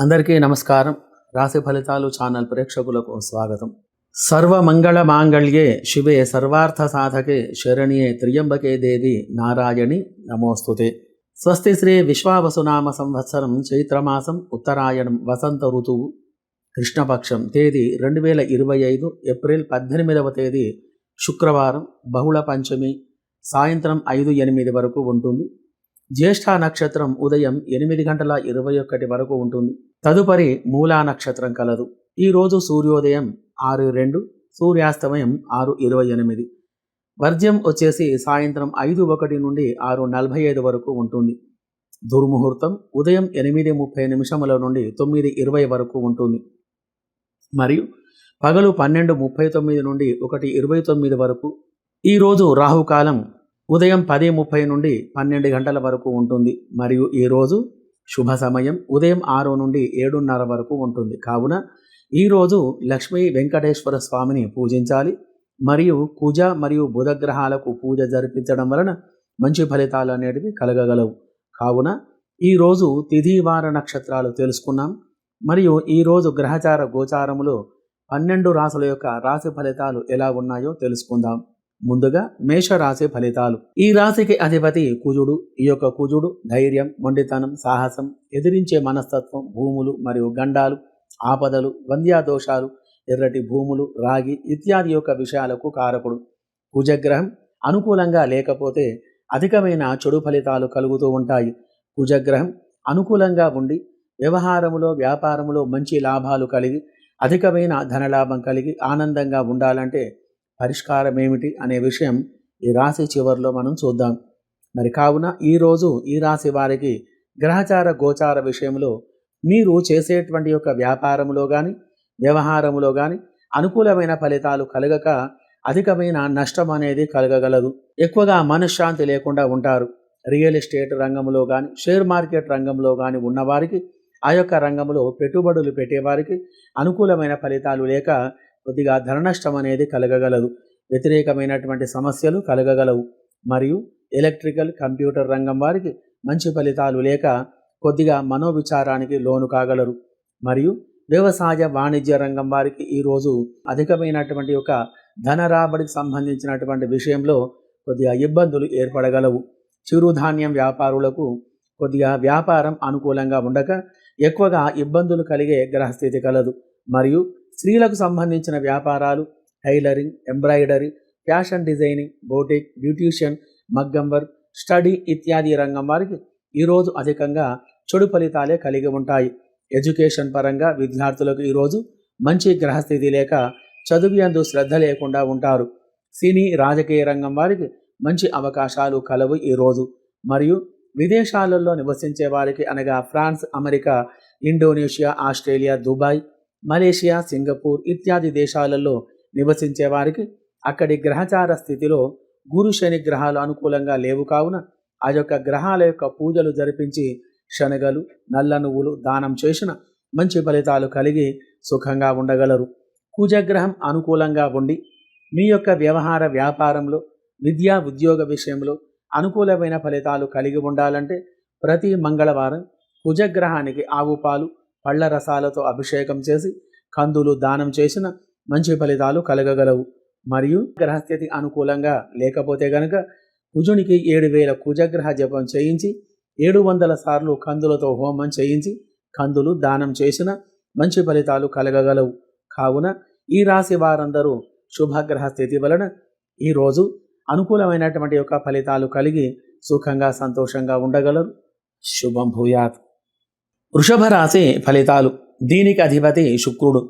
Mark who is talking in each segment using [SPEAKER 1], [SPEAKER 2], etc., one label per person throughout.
[SPEAKER 1] అందరికీ నమస్కారం. రాశి ఫలితాలు ఛానల్ ప్రేక్షకులకు స్వాగతం. సర్వమంగళ మాంగళ్యే శివే సర్వార్థ సాధకే శరణ్యే త్ర్యంబకే దేవి నారాయణి నమోస్తుతే. స్వస్తి శ్రీ విశ్వావసునామ సంవత్సరం చైత్రమాసం ఉత్తరాయణం వసంత ఋతువు కృష్ణపక్షం తేదీ 2025 ఏప్రిల్ 18వ తేదీ శుక్రవారం బహుళ పంచమి సాయంత్రం 5:08 వరకు ఉంటుంది. జ్యేష్ఠ నక్షత్రం ఉదయం 8:21 వరకు ఉంటుంది. తదుపరి మూలా నక్షత్రం కలదు. ఈరోజు సూర్యోదయం 6:02, సూర్యాస్తమయం 6:28. వర్జ్యం వచ్చేసి సాయంత్రం 5:01 నుండి 6:45 వరకు ఉంటుంది. దుర్ముహూర్తం ఉదయం 8:30 నుండి 9:20 వరకు ఉంటుంది. మరియు పగలు 12:39 నుండి 1:29 వరకు. ఈరోజు రాహుకాలం ఉదయం 10:30 నుండి 12 గంటల వరకు ఉంటుంది. మరియు ఈరోజు శుభ సమయం ఉదయం 6 నుండి 7:30 వరకు ఉంటుంది. కావున ఈరోజు లక్ష్మీ వెంకటేశ్వర స్వామిని పూజించాలి. మరియు కుజ మరియు బుధ గ్రహాలకు పూజ జరిపించడం వలన మంచి ఫలితాలు అనేటివి కలగగలవు. కావున ఈరోజు తిథివార నక్షత్రాలు తెలుసుకున్నాం. మరియు ఈరోజు గ్రహచార గోచారములో 12 రాశుల యొక్క రాశి ఫలితాలు ఎలా ఉన్నాయో తెలుసుకుందాం. ముందుగా మేషరాశి ఫలితాలు. ఈ రాశికి అధిపతి కుజుడు. ఈ యొక్క కుజుడు ధైర్యం, మొండితనం, సాహసం, ఎదిరించే మనస్తత్వం, భూములు మరియు గండాలు, ఆపదలు, వంద్యాదోషాలు, ఎర్రటి భూములు, రాగి ఇత్యాది యొక్క విషయాలకు కారకుడు. కుజగ్రహం అనుకూలంగా లేకపోతే అధికమైన చెడు ఫలితాలు కలుగుతూ ఉంటాయి. కుజగ్రహం అనుకూలంగా ఉండి వ్యవహారములో వ్యాపారములో మంచి లాభాలు కలిగి అధికమైన ధనలాభం కలిగి ఆనందంగా ఉండాలంటే పరిష్కారం ఏమిటి అనే విషయం ఈ రాశి చివరిలో మనం చూద్దాం. మరి కావున ఈరోజు ఈ రాశి వారికి గ్రహచార గోచార విషయంలో మీరు చేసేటువంటి యొక్క వ్యాపారములో కానీ వ్యవహారములో కానీ అనుకూలమైన ఫలితాలు కలగక అధికమైన నష్టం అనేది కలగగలదు. ఎక్కువగా మనశ్శాంతి లేకుండా ఉంటారు. రియల్ ఎస్టేట్ రంగంలో కానీ షేర్ మార్కెట్ రంగంలో కానీ ఉన్నవారికి, ఆ యొక్క రంగంలో పెట్టుబడులు పెట్టేవారికి అనుకూలమైన ఫలితాలు లేక కొద్దిగా ధన నష్టం అనేది కలగగలదు. వ్యతిరేకమైనటువంటి సమస్యలు కలగగలవు. మరియు ఎలక్ట్రికల్ కంప్యూటర్ రంగం వారికి మంచి ఫలితాలు లేక కొద్దిగా మనోవిచారానికి లోను కాగలరు. మరియు వ్యవసాయ వాణిజ్య రంగం వారికి ఈరోజు అధికమైనటువంటి యొక్క ధన రాబడికి సంబంధించినటువంటి విషయంలో కొద్దిగా ఇబ్బందులు ఏర్పడగలవు. చిరుధాన్యం వ్యాపారులకు కొద్దిగా వ్యాపారం అనుకూలంగా ఉండక ఎక్కువగా ఇబ్బందులు కలిగే గ్రహస్థితి కలదు. మరియు స్త్రీలకు సంబంధించిన వ్యాపారాలు, tailoring, embroidery, fashion designing, boutique, beautician, మగ్గం వర్క్, స్టడీ ఇత్యాది రంగం వారికి ఈరోజు అధికంగా చెడు ఫలితాలే కలిగి ఉంటాయి. ఎడ్యుకేషన్ పరంగా విద్యార్థులకు ఈరోజు మంచి గ్రహస్థితి లేక చదువు శ్రద్ధ లేకుండా ఉంటారు. సినీ రాజకీయ రంగం వారికి మంచి అవకాశాలు కలవు ఈరోజు. మరియు విదేశాలలో నివసించే వారికి అనగా France, America, Indonesia, Australia, Dubai, Malaysia, Singapore ఇత్యాది దేశాలలో నివసించే వారికి అక్కడి గ్రహచార స్థితిలో గురు శని గ్రహాలు అనుకూలంగా లేవు. కావున ఆ యొక్క గ్రహాల యొక్క పూజలు జరిపించి శనగలు, నల్ల నువ్వులు దానం చేసిన మంచి ఫలితాలు కలిగి సుఖంగా ఉండగలరు. కుజగ్రహం అనుకూలంగా ఉండి మీ యొక్క వ్యవహార వ్యాపారంలో, విద్యా ఉద్యోగ విషయంలో అనుకూలమైన ఫలితాలు కలిగి ఉండాలంటే ప్రతి మంగళవారం కుజగ్రహానికి ఆవు పాలు, పళ్ళ రసాలతో అభిషేకం చేసి కందులు దానం చేసిన మంచి ఫలితాలు కలగగలవు. మరియు గ్రహస్థితి అనుకూలంగా లేకపోతే గనక కుజునికి 7000 కుజగ్రహ జపం చేయించి 700 సార్లు కందులతో హోమం చేయించి కందులు దానం చేసిన మంచి ఫలితాలు కలగగలవు. కావున ఈ రాశి వారందరూ శుభగ్రహ స్థితి వలన ఈరోజు అనుకూలమైనటువంటి యొక్క ఫలితాలు కలిగి సుఖంగా సంతోషంగా ఉండగలరు. శుభం భూయాత్. వృషభ రాశి ఫలితాలు. దీనికి అధిపతి శుక్రుడు.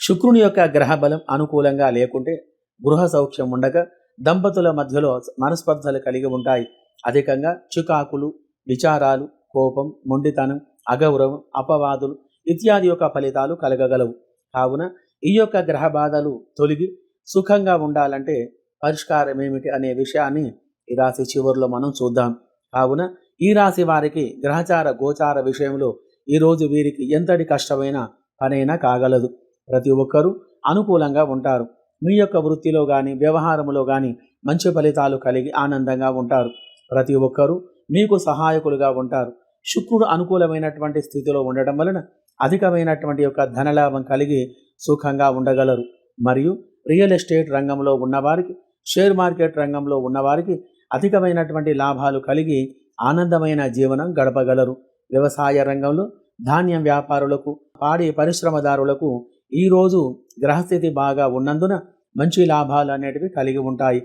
[SPEAKER 1] శుక్రుని యొక్క గ్రహ బలం అనుకూలంగా లేకుంటే గృహ సౌఖ్యం ఉండక దంపతుల మధ్యలో మనస్పర్ధలు కలిగి ఉంటాయి. అధికంగా చికాకులు, విచారాలు, కోపం, మొండితనం, అగౌరవం, అపవాదులు ఇత్యాది యొక్క ఫలితాలు కలగగలవు. కావున ఈ యొక్క గ్రహ బాధలు తొలగి సుఖంగా ఉండాలంటే పరిష్కారం ఏమిటి అనే విషయాన్ని ఈ రాశి చివరిలో మనం చూద్దాం. కావున ఈ రాశి వారికి గ్రహచార గోచార విషయంలో ఈరోజు వీరికి ఎంతటి కష్టమైన పనైనా కాగలదు. ప్రతి ఒక్కరూ అనుకూలంగా ఉంటారు. మీ యొక్క వృత్తిలో కానీ వ్యవహారములో కానీ మంచి ఫలితాలు కలిగి ఆనందంగా ఉంటారు. ప్రతి ఒక్కరూ మీకు సహాయకులుగా ఉంటారు. శుక్రుడు అనుకూలమైనటువంటి స్థితిలో ఉండడం వలన అధికమైనటువంటి యొక్క ధనలాభం కలిగి సుఖంగా ఉండగలరు. మరియు రియల్ ఎస్టేట్ రంగంలో ఉన్నవారికి, షేర్ మార్కెట్ రంగంలో ఉన్నవారికి అధికమైనటువంటి లాభాలు కలిగి ఆనందమైన జీవనం గడపగలరు. వ్యవసాయ రంగంలో ధాన్యం వ్యాపారులకు, పాడి పరిశ్రమదారులకు ఈరోజు గ్రహస్థితి బాగా ఉన్నందున మంచి లాభాలు అనేటివి కలిగి ఉంటాయి.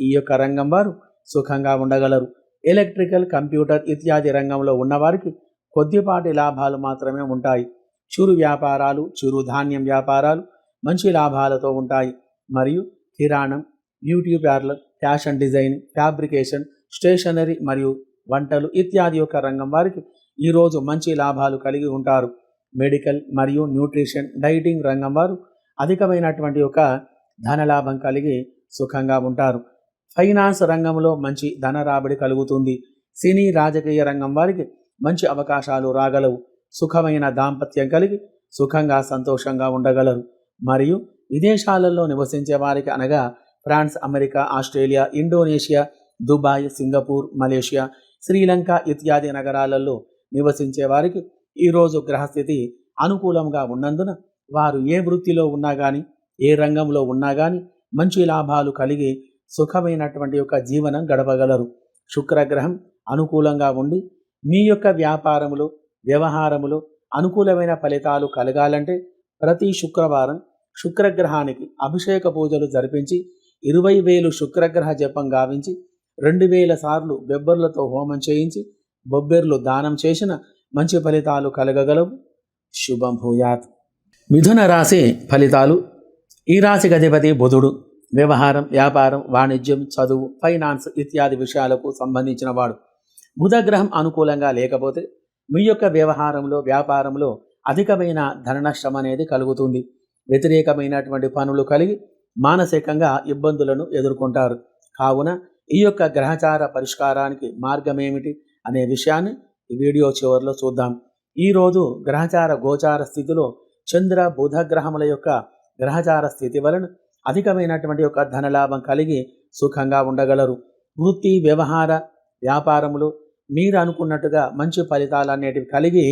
[SPEAKER 1] ఈ యొక్క రంగం వారు సుఖంగా ఉండగలరు. ఎలక్ట్రికల్, కంప్యూటర్ ఇత్యాది రంగంలో ఉన్నవారికి కొద్దిపాటి లాభాలు మాత్రమే ఉంటాయి. చిరు వ్యాపారాలు, చిరు ధాన్యం వ్యాపారాలు మంచి లాభాలతో ఉంటాయి. మరియు కిరాణం, beauty parlour, fashion design, fabrication, stationery మరియు వంటలు ఇత్యాది యొక్క రంగం వారికి ఈరోజు మంచి లాభాలు కలిగి ఉంటారు. మెడికల్ మరియు న్యూట్రిషన్, డైటింగ్ రంగం వారు అధికమైనటువంటి యొక్క ధనలాభం కలిగి సుఖంగా ఉంటారు. ఫైనాన్స్ రంగంలో మంచి ధన రాబడి కలుగుతుంది. సినీ, రాజకీయ రంగం వారికి మంచి అవకాశాలు రాగలవు. సుఖమైన దాంపత్యం కలిగి సుఖంగా సంతోషంగా ఉండగలరు. మరియు విదేశాలలో నివసించే వారికి అనగా France, America, Australia, Indonesia, Dubai, Singapore, Malaysia, Sri Lanka ఇత్యాది నగరాలలో నివసించే వారికి ఈరోజు గ్రహస్థితి అనుకూలంగా ఉన్నందున వారు ఏ వృత్తిలో ఉన్నా కానీ, ఏ రంగంలో ఉన్నా కానీ మంచి లాభాలు కలిగి సుఖమైనటువంటి యొక్క జీవనం గడపగలరు. శుక్రగ్రహం అనుకూలంగా ఉండి మీ యొక్క వ్యాపారములో, వ్యవహారములో అనుకూలమైన ఫలితాలు కలగాలంటే ప్రతి శుక్రవారం శుక్రగ్రహానికి అభిషేక పూజలు జరిపించి 20,000 శుక్రగ్రహ జపం గావించి 2,000 సార్లు బెబ్బర్లతో హోమం చేయించి బొబ్బెర్లు దానం చేసిన మంచి ఫలితాలు కలగగలవు. శుభం భూయాత్. మిథున రాశి ఫలితాలు. ఈ రాశికి అధిపతి బుధుడు. వ్యవహారం, వ్యాపారం, వాణిజ్యం, చదువు, ఫైనాన్స్ ఇత్యాది విషయాలకు సంబంధించిన వాడు. బుధగ్రహం అనుకూలంగా లేకపోతే మీ యొక్క వ్యవహారంలో, వ్యాపారంలో అధికమైన ధన నష్టం అనేది కలుగుతుంది. వ్యతిరేకమైనటువంటి పనులు కలిగి మానసికంగా ఇబ్బందులను ఎదుర్కొంటారు. కావున ఈ యొక్క గ్రహచార పరిష్కారానికి మార్గం ఏమిటి అనే విషయాన్ని ఈ వీడియో చివరిలో చూద్దాం. ఈరోజు గ్రహచార గోచార స్థితిలో చంద్ర, బుధ గ్రహముల యొక్క గ్రహచార స్థితి వలన అధికమైనటువంటి యొక్క ధనలాభం కలిగి సుఖంగా ఉండగలరు. వృత్తి, వ్యవహార, వ్యాపారములు మీరు అనుకున్నట్టుగా మంచి ఫలితాలు అనేటివి కలిగి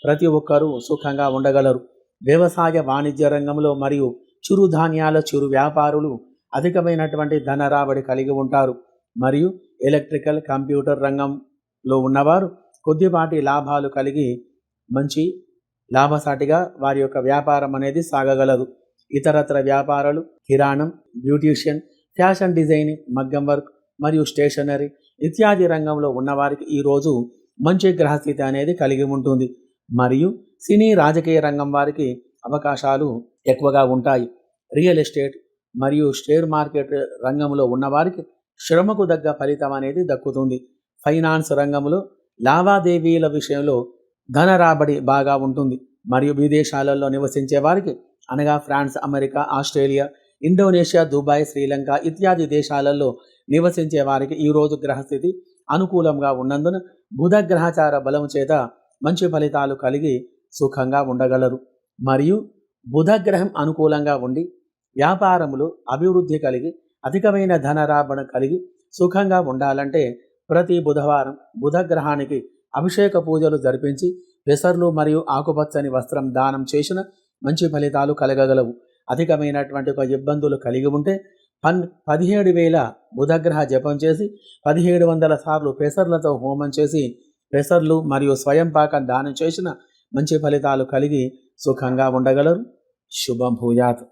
[SPEAKER 1] ప్రతి ఒక్కరూ సుఖంగా ఉండగలరు. వ్యవసాయ, వాణిజ్య రంగంలో మరియు చిరుధాన్యాల చిరు వ్యాపారులు అధికమైనటువంటి ధన రాబడి కలిగి ఉంటారు. మరియు ఎలక్ట్రికల్, కంప్యూటర్ రంగంలో ఉన్నవారు కొద్దిపాటి లాభాలు కలిగి మంచి లాభసాటిగా వారి యొక్క వ్యాపారం అనేది సాగగలదు. ఇతరత్ర వ్యాపారాలు, కిరాణం, బ్యూటీషియన్, ఫ్యాషన్ డిజైనింగ్, మగ్గం వర్క్ మరియు స్టేషనరీ ఇత్యాది రంగంలో ఉన్నవారికి ఈరోజు మంచి గ్రహస్థితి అనేది కలిగి ఉంటుంది. మరియు సినీ, రాజకీయ రంగం వారికి అవకాశాలు ఎక్కువగా ఉంటాయి. రియల్ ఎస్టేట్ మరియు షేర్ మార్కెట్ రంగంలో ఉన్నవారికి శ్రమకు తగ్గ ఫలితం అనేది దక్కుతుంది. ఫైనాన్స్ రంగంలో లావాదేవీల విషయంలో ధన రాబడి బాగా ఉంటుంది. మరియు విదేశాలలో నివసించే వారికి అనగా France, America, Australia, Indonesia, Dubai, Sri Lanka ఇత్యాది దేశాలలో నివసించే వారికి ఈరోజు గ్రహస్థితి అనుకూలంగా ఉన్నందున బుధ గ్రహచార బలం చేత మంచి ఫలితాలు కలిగి సుఖంగా ఉండగలరు. మరియు బుధ గ్రహం అనుకూలంగా ఉండి వ్యాపారములు అభివృద్ధి కలిగి అధికమైన ధన రాబడి కలిగి సుఖంగా ఉండాలంటే ప్రతి బుధవారం బుధ గ్రహానికి అభిషేక పూజలు జరిపించి పెసర్లు మరియు ఆకుపచ్చని వస్త్రం దానం చేసిన మంచి ఫలితాలు కలగగలవు. అధికమైనటువంటి ఒక ఇబ్బందులు కలిగి ఉంటే 17,000 బుధగ్రహ జపం చేసి 1,700 సార్లు పెసర్లతో హోమం చేసి పెసర్లు మరియు స్వయం పాకం దానం చేసిన మంచి ఫలితాలు కలిగి సుఖంగా ఉండగలరు. శుభం భూయాత్.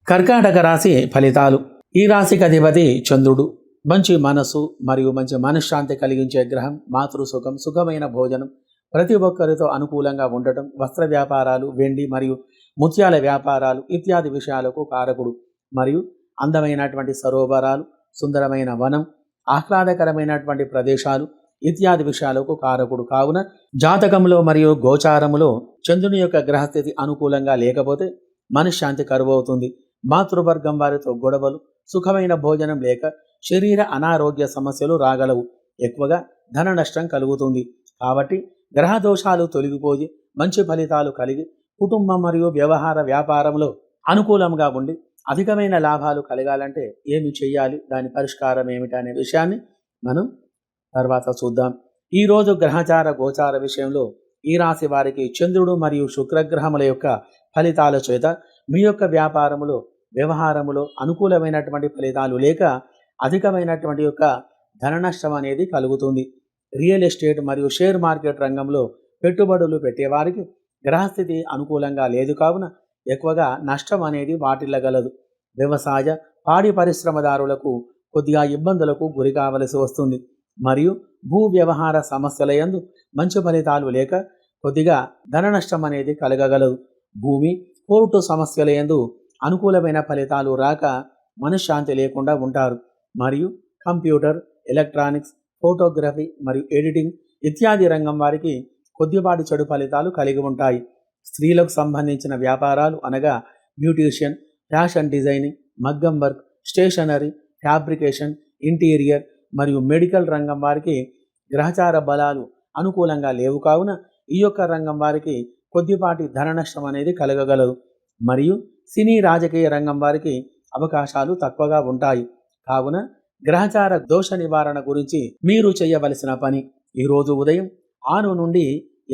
[SPEAKER 1] కర్కాటక రాశి ఫలితాలు. ఈ రాశికి అధిపతి చంద్రుడు. మంచి మనసు మరియు మంచి మనశ్శాంతి కలిగించే గ్రహం. మాతృసుఖం, సుఖమైన భోజనం, ప్రతి ఒక్కరితో అనుకూలంగా ఉండటం, వస్త్ర వ్యాపారాలు, వెండి మరియు ముత్యాల వ్యాపారాలు ఇత్యాది విషయాలకు కారకుడు. మరియు అందమైనటువంటి సరోవరాలు, సుందరమైన వనం, ఆహ్లాదకరమైనటువంటి ప్రదేశాలు ఇత్యాది విషయాలకు కారకుడు. కావున జాతకంలో మరియు గోచారములో చంద్రుని యొక్క గ్రహస్థితి అనుకూలంగా లేకపోతే మనశ్శాంతి కరువవుతుంది. మాతృవర్గం వారితో గొడవలు, సుఖమైన భోజనం లేక శరీర అనారోగ్య సమస్యలు రాగలవు. ఎక్కువగా ధన నష్టం కలుగుతుంది. కాబట్టి గ్రహ దోషాలు తొలగిపోయి మంచి ఫలితాలు కలిగి కుటుంబం మరియు వ్యవహార వ్యాపారంలో అనుకూలంగా ఉండి అధికమైన లాభాలు కలగాలంటే ఏమి చేయాలి, దాని పరిష్కారం ఏమిటి అనే విషయాన్ని మనం తర్వాత చూద్దాం. ఈరోజు గ్రహచార గోచార విషయంలో ఈ రాశి వారికి చంద్రుడు మరియు శుక్రగ్రహముల యొక్క ఫలితాల చేత మీ యొక్క వ్యాపారములో వ్యవహారములో అనుకూలమైనటువంటి ఫలితాలు లేక అధికమైనటువంటి యొక్క ధన నష్టం అనేది కలుగుతుంది. రియల్ ఎస్టేట్ మరియు షేర్ మార్కెట్ రంగంలో పెట్టుబడులు పెట్టేవారికి గ్రహస్థితి అనుకూలంగా లేదు కావున ఎక్కువగా నష్టం అనేది వాటిల్లగలదు. వ్యవసాయ పాడి పరిశ్రమదారులకు కొద్దిగా ఇబ్బందులకు గురి కావలసి వస్తుంది మరియు భూ వ్యవహార సమస్యల యందు మంచి ఫలితాలు లేక కొద్దిగా ధన నష్టం అనేది కలగగలదు. భూమి కోర్టు సమస్యల యందు అనుకూలమైన ఫలితాలు రాక మనశ్శాంతి లేకుండా ఉంటారు మరియు కంప్యూటర్, ఎలక్ట్రానిక్స్, ఫోటోగ్రఫీ మరియు ఎడిటింగ్ ఇత్యాది రంగం వారికి కొద్దిపాటి చెడు ఫలితాలు కలిగి ఉంటాయి. స్త్రీలకు సంబంధించిన వ్యాపారాలు అనగా బ్యూటీషియన్, ఫ్యాషన్ డిజైనింగ్, మగ్గం వర్క్, స్టేషనరీ, ఫ్యాబ్రికేషన్, ఇంటీరియర్ మరియు మెడికల్ రంగం వారికి గ్రహచార బలాలు అనుకూలంగా లేవు కావున ఈ యొక్క రంగం వారికి కొద్దిపాటి ధన నష్టం అనేది కలగగలదు మరియు సినీ రాజకీయ రంగం వారికి అవకాశాలు తక్కువగా ఉంటాయి. కావున గ్రహచార దోష నివారణ గురించి మీరు చేయవలసిన పని, ఈరోజు ఉదయం 6 నుండి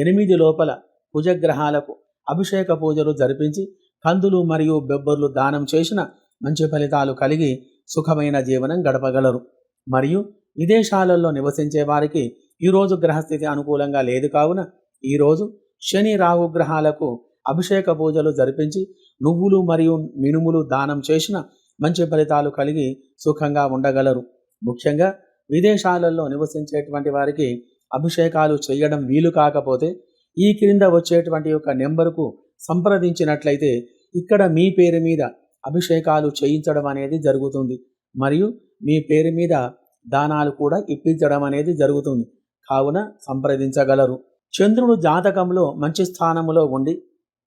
[SPEAKER 1] 8 లోపల కుజగ్రహాలకు అభిషేక పూజలు జరిపించి కందులు మరియు బెబ్బర్లు దానం చేసిన మంచి ఫలితాలు కలిగి సుఖమైన జీవనం గడపగలరు. మరియు విదేశాలలో నివసించే వారికి ఈరోజు గ్రహస్థితి అనుకూలంగా లేదు కావున ఈరోజు శని రాహు గ్రహాలకు అభిషేక పూజలు జరిపించి నువ్వులు మరియు మినుములు దానం చేసిన మంచి ఫలితాలు కలిగి సుఖంగా ఉండగలరు. ముఖ్యంగా విదేశాలలో నివసించేటువంటి వారికి అభిషేకాలు చేయడం వీలు కాకపోతే ఈ క్రింద వచ్చేటువంటి యొక్క నెంబరుకు సంప్రదించినట్లయితే ఇక్కడ మీ పేరు మీద అభిషేకాలు చేయించడం అనేది జరుగుతుంది మరియు మీ పేరు మీద దానాలు కూడా ఇప్పించడం అనేది జరుగుతుంది. కావున సంప్రదించగలరు. చంద్రుడు జాతకంలో మంచి స్థానంలో ఉండి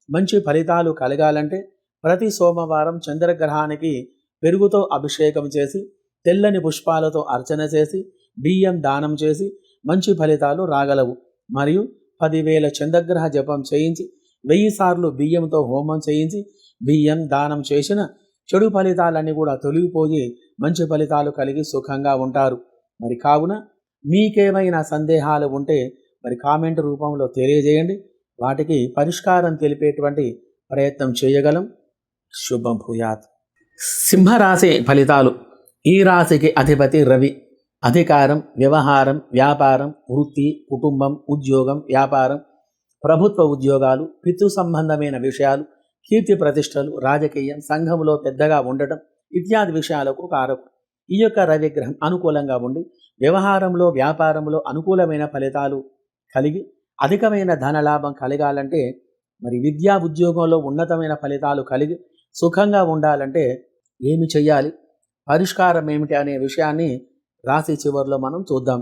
[SPEAKER 1] మంచి ఫలితాలు కలగాలంటే ప్రతి సోమవారం చంద్రగ్రహానికి పెరుగుతో అభిషేకం చేసి తెల్లని పుష్పాలతో అర్చన చేసి బియ్యం దానం చేసి మంచి ఫలితాలు రాగలవు. మరియు 10,000 చంద్రగ్రహ జపం చేయించి 1000 సార్లు బియ్యంతో హోమం చేయించి బియ్యం దానం చేసిన చెడు ఫలితాలన్నీ కూడా తొలగిపోయి మంచి ఫలితాలు కలిగి సుఖంగా ఉంటారు. మరి కావున మీకేమైనా సందేహాలు ఉంటే మరి కామెంట్ రూపంలో తెలియజేయండి, వాటికి పరిష్కారం తెలిపేటువంటి ప్రయత్నం చేయగలం. శుభం భూయాత్. సింహరాశి ఫలితాలు. ఈ రాశికి అధిపతి రవి. అధికారం, వ్యవహారం, వ్యాపారం, వృత్తి, కుటుంబం, ఉద్యోగం, వ్యాపారం, ప్రభుత్వ ఉద్యోగాలు, పితృ సంబంధమైన విషయాలు, కీర్తి ప్రతిష్టలు, రాజకీయం, సంఘంలో పెద్దగా ఉండటం ఇత్యాది విషయాలకు కారకుడు. ఈ యొక్క రవిగ్రహం అనుకూలంగా ఉండి వ్యవహారంలో వ్యాపారంలో అనుకూలమైన ఫలితాలు కలిగి అధికమైన ధనలాభం కలగాలంటే మరి విద్యా ఉద్యోగంలో ఉన్నతమైన ఫలితాలు కలిగి సుఖంగా ఉండాలంటే ఏమి చెయ్యాలి, పరిష్కారం ఏమిటి అనే విషయాన్ని రాశి చివరిలో మనం చూద్దాం.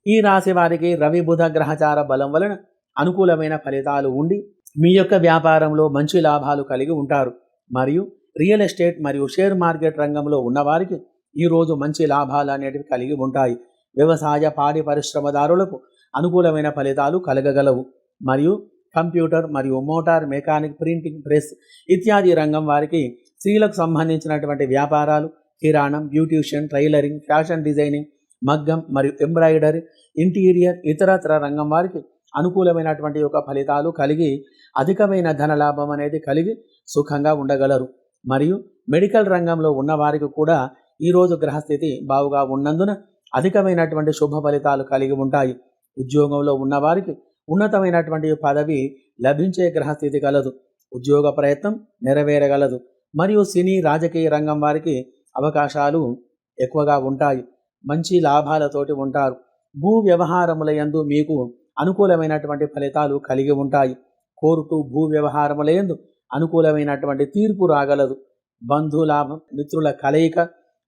[SPEAKER 1] ఈ రాశి వారికి రవి బుధ గ్రహచార బలం వలన అనుకూలమైన ఫలితాలు ఉండి మీ యొక్క వ్యాపారంలో మంచి లాభాలు కలిగి ఉంటారు. మరియు రియల్ ఎస్టేట్ మరియు షేర్ మార్కెట్ రంగంలో ఉన్నవారికి ఈరోజు మంచి లాభాలు అనేటివి కలిగి ఉంటాయి. వ్యవసాయ పాడి పరిశ్రమదారులకు అనుకూలమైన ఫలితాలు కలగగలవు. మరియు కంప్యూటర్ మరియు మోటార్ మెకానిక్, ప్రింటింగ్ ప్రెస్ ఇత్యాది రంగం వారికి స్త్రీలకు సంబంధించినటువంటి వ్యాపారాలు, కిరాణం, బ్యూటీషియన్, టైలరింగ్, ఫ్యాషన్ డిజైనింగ్, మగ్గం మరియు ఎంబ్రాయిడరీ, ఇంటీరియర్ ఇతరత్ర రంగం వారికి అనుకూలమైనటువంటి యొక్క ఫలితాలు కలిగి అధికమైన ధనలాభం అనేది కలిగి సుఖంగా ఉండగలరు. మరియు మెడికల్ రంగంలో ఉన్నవారికి కూడా ఈరోజు గ్రహస్థితి బాగుగా ఉన్నందున అధికమైనటువంటి శుభ ఫలితాలు కలిగి ఉంటాయి. ఉద్యోగంలో ఉన్నవారికి ఉన్నతమైనటువంటి పదవి లభించే గ్రహస్థితి కలదు. ఉద్యోగ ప్రయత్నం నెరవేరగలదు. మరియు సినీ రాజకీయ రంగం వారికి అవకాశాలు ఎక్కువగా ఉంటాయి. మంచి లాభాలతోటి ఉంటారు. భూ వ్యవహారముల యందు మీకు అనుకూలమైనటువంటి ఫలితాలు కలిగి ఉంటాయి. కోర్టు భూ వ్యవహారముల యందు అనుకూలమైనటువంటి తీర్పు రాగలదు. బంధులాభం, మిత్రుల కలయిక,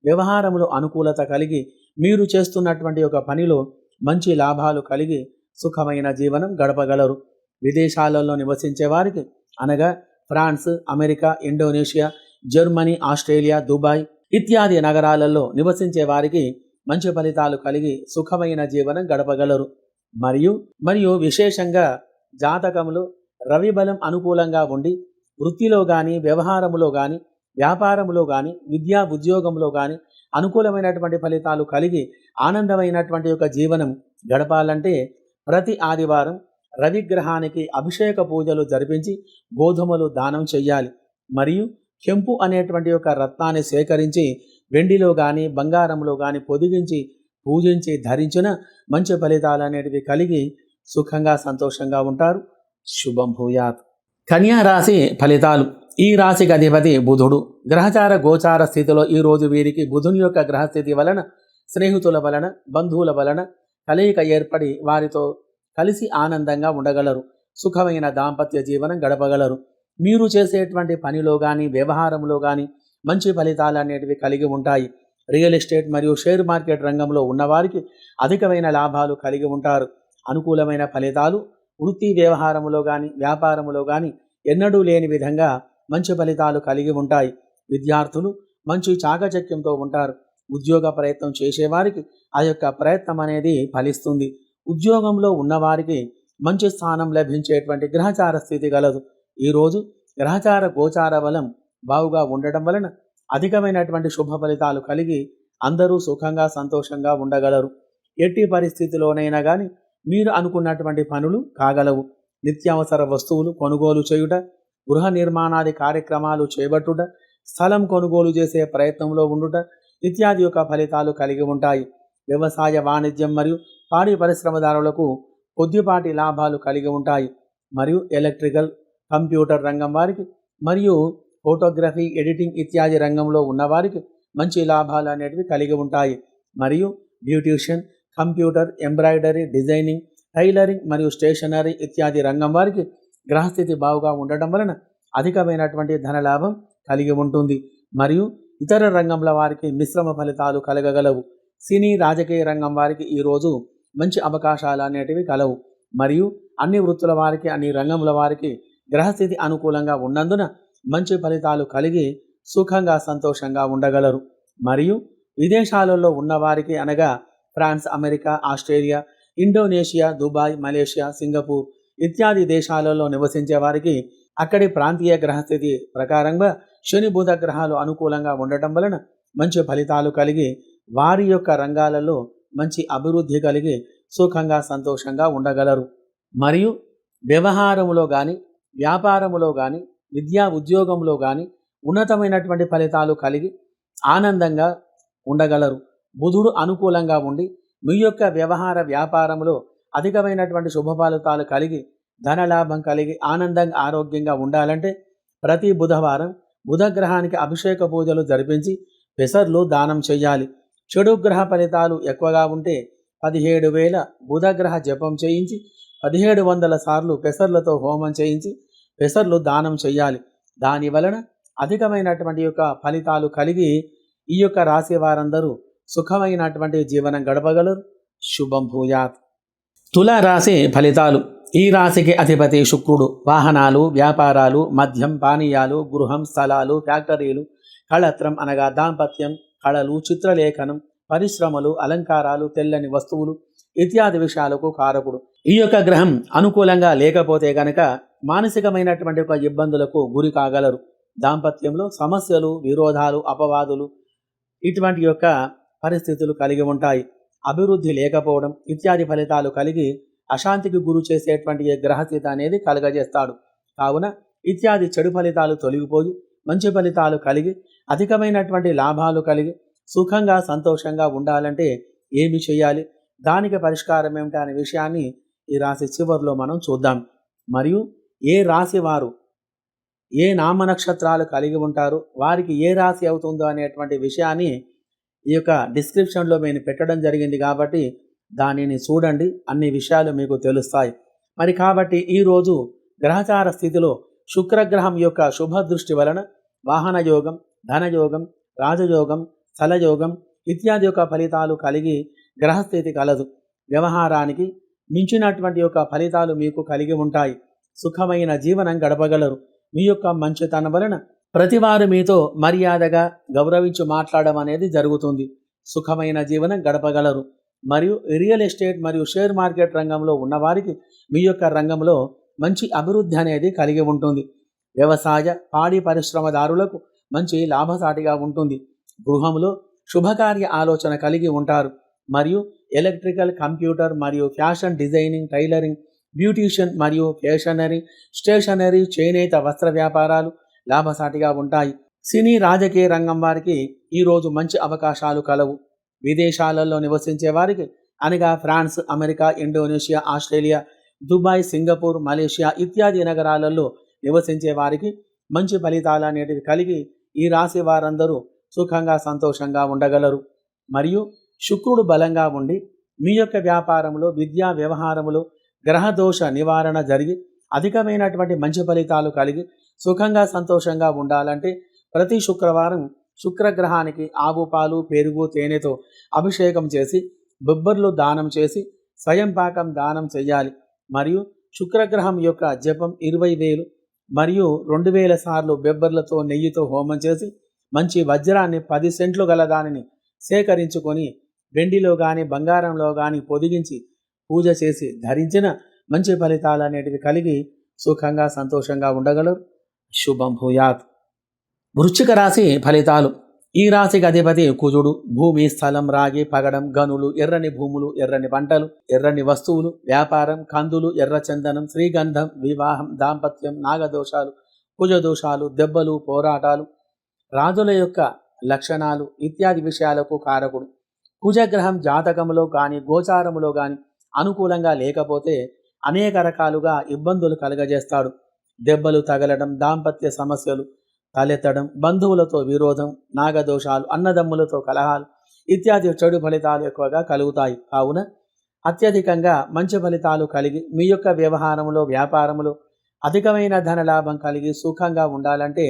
[SPEAKER 1] వ్యవహారములో అనుకూలత కలిగి మీరు చేస్తున్నటువంటి ఒక పనిలో మంచి లాభాలు కలిగి సుఖమైన జీవనం గడపగలరు. విదేశాలలో నివసించే వారికి అనగా France, America, Indonesia, Germany, Australia, Dubai ఇత్యాది నగరాలలో నివసించే వారికి మంచి ఫలితాలు కలిగి సుఖమైన జీవనం గడపగలరు. మరియు విశేషంగా జాతకంలో రవి బలం అనుకూలంగా ఉండి వృత్తిలో కానీ, వ్యవహారములో కానీ, వ్యాపారములో కానీ, విద్యా ఉద్యోగంలో కానీ అనుకూలమైనటువంటి ఫలితాలు కలిగి ఆనందమైనటువంటి యొక్క జీవనం గడపాలంటే ప్రతి ఆదివారం రవిగ్రహానికి అభిషేక పూజలు జరిపించి గోధుమలు దానం చెయ్యాలి. మరియు కెంపు అనేటువంటి ఒక రత్నాన్ని సేకరించి వెండిలో కానీ బంగారంలో కానీ పొదిగించి పూజించి ధరించిన మంచి ఫలితాలు అనేటివి కలిగి సుఖంగా సంతోషంగా ఉంటారు. శుభం భూయాత్. కన్యా రాశి ఫలితాలు. ఈ రాశికి అధిపతి బుధుడు. గ్రహచార గోచార స్థితిలో ఈరోజు వీరికి బుధుని యొక్క గ్రహస్థితి వలన స్నేహితుల వలన బంధువుల వలన కలయిక ఏర్పడి వారితో కలిసి ఆనందంగా ఉండగలరు. సుఖమైన దాంపత్య జీవనం గడపగలరు. మీరు చేసేటువంటి పనిలో కానీ వ్యవహారంలో కానీ మంచి ఫలితాలు అనేటివి కలిగి ఉంటాయి. రియల్ ఎస్టేట్ మరియు షేర్ మార్కెట్ రంగంలో ఉన్నవారికి అధికమైన లాభాలు కలిగి ఉంటారు. అనుకూలమైన ఫలితాలు వృత్తి వ్యవహారములో కానీ వ్యాపారములో కానీ ఎన్నడూ లేని విధంగా మంచి ఫలితాలు కలిగి ఉంటాయి. విద్యార్థులు మంచి చాకచక్యంతో ఉంటారు. ఉద్యోగ ప్రయత్నం చేసేవారికి ఆ యొక్క ప్రయత్నం అనేది ఫలిస్తుంది. ఉద్యోగంలో ఉన్నవారికి మంచి స్థానం లభించేటువంటి గ్రహచార స్థితి గలదు. ఈరోజు గ్రహచార గోచార బలం బావుగా ఉండటం వలన అధికమైనటువంటి శుభ ఫలితాలు కలిగి అందరూ సుఖంగా సంతోషంగా ఉండగలరు. ఎట్టి పరిస్థితిలోనైనా కానీ మీరు అనుకున్నటువంటి పనులు కాగలవు. నిత్యావసర వస్తువులు కొనుగోలు చేయుట, గృహ నిర్మాణాది కార్యక్రమాలు చేపట్టుట, స్థలం కొనుగోలు చేసే ప్రయత్నంలో ఉండుట ఇత్యాది యొక్క ఫలితాలు కలిగి ఉంటాయి. వ్యవసాయ వాణిజ్యం మరియు పాడి పరిశ్రమదారులకు కొద్దిపాటి లాభాలు కలిగి ఉంటాయి. మరియు ఎలక్ట్రికల్ కంప్యూటర్ రంగం వారికి మరియు ఫోటోగ్రఫీ ఎడిటింగ్ ఇత్యాది రంగంలో ఉన్నవారికి మంచి లాభాలు అనేటివి కలిగి ఉంటాయి. మరియు beautician, computer, embroidery, designing, tailoring మరియు స్టేషనరీ ఇత్యాది రంగం వారికి గ్రహస్థితి బావుగా ఉండటం వలన అధికమైనటువంటి ధనలాభం కలిగి ఉంటుంది. మరియు ఇతర రంగంల వారికి మిశ్రమ ఫలితాలు కలగగలవు. సినీ రాజకీయ రంగం వారికి ఈరోజు మంచి అవకాశాలు అనేటివి కలవు. మరియు అన్ని వృత్తుల వారికి అన్ని రంగముల వారికి గ్రహస్థితి అనుకూలంగా ఉన్నందున మంచి ఫలితాలు కలిగి సుఖంగా సంతోషంగా ఉండగలరు. మరియు విదేశాలలో ఉన్నవారికి అనగా France, America, Australia, Indonesia, Dubai, Malaysia, Singapore ఇత్యాది దేశాలలో నివసించే వారికి అక్కడి ప్రాంతీయ గ్రహస్థితి ప్రకారంగా శని బుధ గ్రహాలు అనుకూలంగా ఉండటం వలన మంచి ఫలితాలు కలిగి వారి యొక్క రంగాలలో మంచి అభివృద్ధి కలిగి సుఖంగా సంతోషంగా ఉండగలరు. మరియు వ్యవహారములో కానీ వ్యాపారములో కానీ విద్యా ఉద్యోగంలో కానీ ఉన్నతమైనటువంటి ఫలితాలు కలిగి ఆనందంగా ఉండగలరు. బుధుడు అనుకూలంగా ఉండి మీ యొక్క వ్యవహార వ్యాపారంలో అధికమైనటువంటి శుభ ఫలితాలు కలిగి ధనలాభం కలిగి ఆనందంగా ఆరోగ్యంగా ఉండాలంటే ప్రతి బుధవారం బుధగ్రహానికి అభిషేక పూజలు జరిపించి పెసర్లు దానం చేయాలి. చెడు గ్రహ ఫలితాలు ఎక్కువగా ఉంటే 17,000 బుధగ్రహ జపం చేయించి 1700 సార్లు పెసర్లతో హోమం చేయించి పెసర్లు దానం చేయాలి. దాని వలన అధికమైనటువంటి యొక్క ఫలితాలు కలిగి ఈ యొక్క రాశి వారందరూ సుఖమైనటువంటి జీవనం గడపగలరు. శుభం భూయాత్. తుల రాశి ఫలితాలు. ఈ రాశికి అధిపతి శుక్రుడు. వాహనాలు, వ్యాపారాలు, మద్యం, పానీయాలు, గృహం, స్థలాలు, ఫ్యాక్టరీలు, కళత్రం అనగా దాంపత్యం, కళలు, చిత్రలేఖనం, పరిశ్రమలు, అలంకారాలు, తెల్లని వస్తువులు ఇత్యాది విషయాలకు కారకుడు. ఈ యొక్క గ్రహం అనుకూలంగా లేకపోతే గనక మానసికమైనటువంటి ఒక ఇబ్బందులకు గురి కాగలరు. దాంపత్యంలో సమస్యలు, విరోధాలు, అపవాదులు ఇటువంటి యొక్క పరిస్థితులు కలిగి ఉంటాయి. అభివృద్ధి లేకపోవడం ఇత్యాది ఫలితాలు కలిగి అశాంతికి గురి చేసేటువంటి గ్రహస్థితి అనేది కలగజేస్తాడు. కావున ఇత్యాది చెడు ఫలితాలు తొలగిపోయి మంచి ఫలితాలు కలిగి అధికమైనటువంటి లాభాలు కలిగి సుఖంగా సంతోషంగా ఉండాలంటే ఏమి చేయాలి, దానికి పరిష్కారం ఏమిటి అనే విషయాన్ని ఈ రాశి చివరిలో మనం చూద్దాం. మరియు ఏ రాశి వారు ఏ నామ నక్షత్రాలు కలిగి ఉంటారు, వారికి ఏ రాశి అవుతుందో అనేటువంటి విషయాన్ని ఈ యొక్క డిస్క్రిప్షన్లో నేను పెట్టడం జరిగింది కాబట్టి దానిని చూడండి, అన్ని విషయాలు మీకు తెలుస్తాయి. మరి కాబట్టి ఈరోజు గ్రహచార స్థితిలో శుక్రగ్రహం యొక్క శుభ దృష్టి వలన వాహన యోగం, ధనయోగం, రాజయోగం, స్థలయోగం ఇత్యాది యొక్క ఫలితాలు కలిగి గ్రహస్థితి కలదు. వ్యవహారానికి మించినటువంటి యొక్క ఫలితాలు మీకు కలిగి ఉంటాయి. సుఖమైన జీవనం గడపగలరు. మీ యొక్క మంచితనం వలన ప్రతివారు మీతో మర్యాదగా గౌరవించి మాట్లాడడం అనేది జరుగుతుంది. సుఖమైన జీవనం గడపగలరు. మరియు రియల్ ఎస్టేట్ మరియు షేర్ మార్కెట్ రంగంలో ఉన్నవారికి మీ యొక్క రంగంలో మంచి అభివృద్ధి అనేది కలిగి ఉంటుంది. వ్యవసాయ పాడి పరిశ్రమదారులకు మంచి లాభసాటిగా ఉంటుంది. గృహంలో శుభకార్య ఆలోచన కలిగి ఉంటారు. మరియు ఎలక్ట్రికల్, కంప్యూటర్ మరియు ఫ్యాషన్ డిజైనింగ్, టైలరింగ్ బ్యూటీషియన్ మరియు స్టేషనరీ, చేనేత వస్త్ర వ్యాపారాలు లాభసాటిగా ఉంటాయి. సినీ రాజకీయ రంగం వారికి ఈరోజు మంచి అవకాశాలు కలవు. విదేశాలలో నివసించే వారికి అనగా France, America, Indonesia, Australia, Dubai, Singapore, Malaysia ఇత్యాది నగరాలలో నివసించే వారికి మంచి ఫలితాలు అనేటివి కలిగి ఈ రాశి వారందరూ సుఖంగా సంతోషంగా ఉండగలరు. మరియు శుక్రుడు బలంగా ఉండి మీ యొక్క వ్యాపారంలో, విద్యా వ్యవహారములో గ్రహదోష నివారణ జరిగి అధికమైనటువంటి మంచి ఫలితాలు కలిగి సుఖంగా సంతోషంగా ఉండాలంటే ప్రతి శుక్రవారం శుక్రగ్రహానికి ఆవు పాలు, పెరుగు, తేనెతో అభిషేకం చేసి బొబ్బర్లు దానం చేసి స్వయం పాకం దానం చేయాలి. మరియు శుక్రగ్రహం యొక్క జపం 20,000 మరియు 2,000 సార్లు బొబ్బర్లతో నెయ్యితో హోమం చేసి మంచి వజ్రాన్ని 10 సెంట్లు గల దానిని సేకరించుకొని వెండిలో కానీ బంగారంలో కానీ పొదిగించి పూజ చేసి ధరించిన మంచి ఫలితాలు అనేటివి కలిగి సుఖంగా సంతోషంగా ఉండగలరు. శుభం భూయాత్. వృశ్చిక రాశి ఫలితాలు. ఈ రాశికి అధిపతి కుజుడు. భూమి, స్థలం, రాగి, పగడం, గనులు, ఎర్రని భూములు, ఎర్రని పంటలు, ఎర్రని వస్తువులు, వ్యాపారం, కందులు, ఎర్రచందనం, శ్రీగంధం, వివాహం, దాంపత్యం, నాగదోషాలు, కుజదోషాలు, దెబ్బలు, పోరాటాలు, రాజుల యొక్క లక్షణాలు ఇత్యాది విషయాలకు కారకుడు. కుజగ్రహం జాతకములో కానీ గోచారములో కానీ అనుకూలంగా లేకపోతే అనేక రకాలుగా ఇబ్బందులు కలగజేస్తాడు. దెబ్బలు తగలడం, దాంపత్య సమస్యలు తలెత్తడం, బంధువులతో విరోధం, నాగదోషాలు, అన్నదమ్ములతో కలహాలు ఇత్యాది చెడు ఫలితాలు ఎక్కువగా కలుగుతాయి. కావున అత్యధికంగా మంచి ఫలితాలు కలిగి మీ యొక్క వ్యవహారంలో, వ్యాపారంలో అధికమైన ధనలాభం కలిగి సుఖంగా ఉండాలంటే